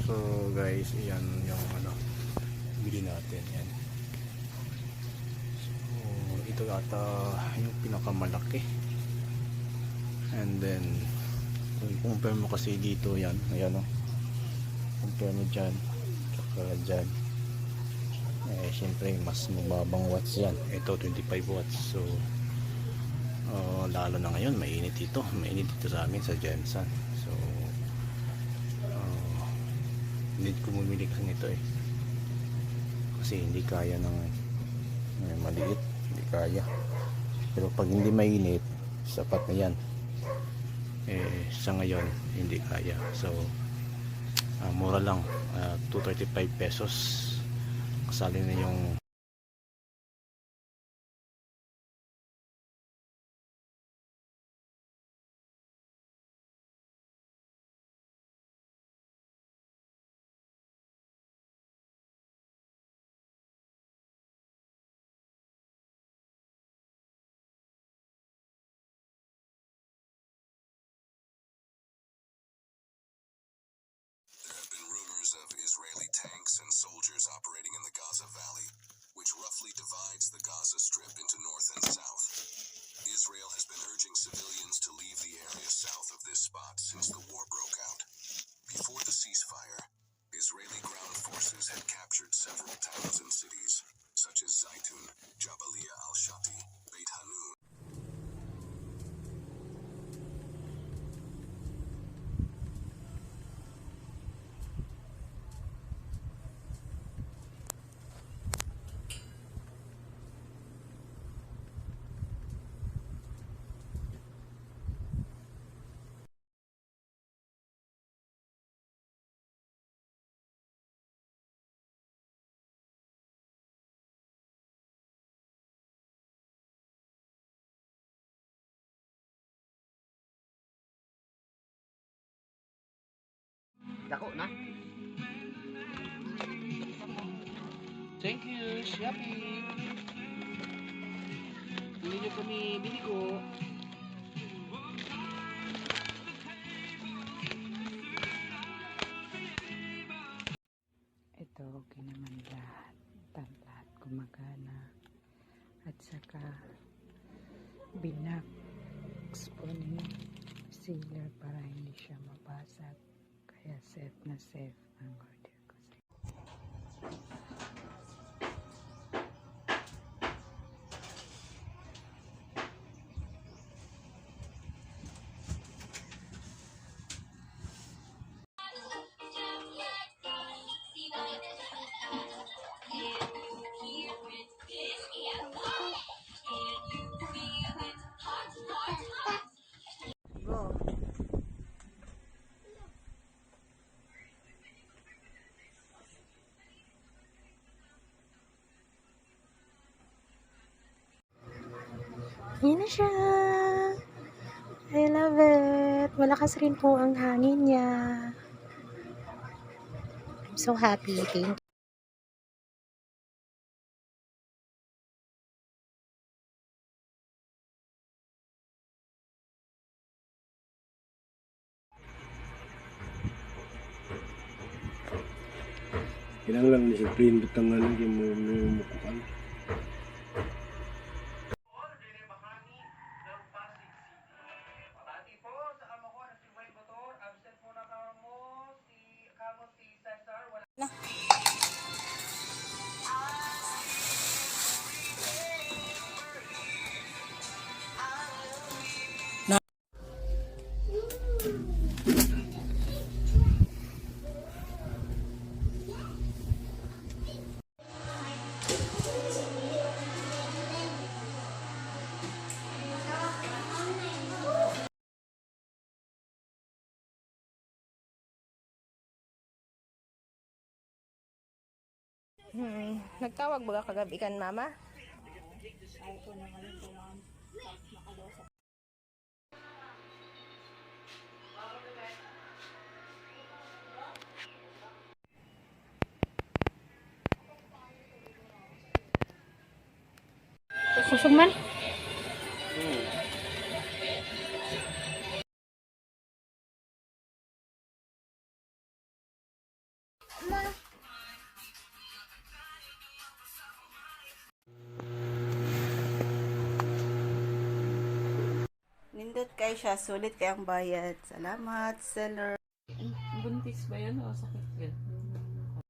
So guys, yan yung ano bili natin yan. So ito ata yung pinakamalaki. And then kung compare mo kasi dito yan, ayan o, compare mo dyan tsaka dyan, eh syempre mas mababang watts yan. Ito 25 watts. So lalo na ngayon mainit dito sa amin sa Jensen. So need ko bumili kasi nito eh, kasi hindi kaya ng maliit, hindi kaya. Pero pag hindi mainit, sapat na yan. Eh sa ngayon hindi kaya. So mura lang, 235 pesos, kasali na yung of Israeli tanks and soldiers operating in the Gaza Valley, which roughly divides the Gaza Strip into north and south. Israel has been urging civilians to leave the area south of this spot since the war broke out. Before the ceasefire, Israeli ground forces had captured several towns and cities, such as Zaitun, Jabalia al-Shati, Beit Hanun. Dako na. Thank you, Shopee. Bili nyo kami, bili ko. Ito, okay naman lahat. Lahat gumagana. At saka, binaks po ni sealer para hindi siya mabasag. Kaya safe na safe ang order ko. Yan na siya. I love it. Malakas rin po ang hangin niya. I'm so happy. Thank you. Kailangan disiplin tangan lagi mo mukuan. Nagtawag ba ka kagabi kan mama? Susog man? Nindot kay siya, sulit kay ang bayad. Salamat, seller. Buntis ba yan o sakit yan?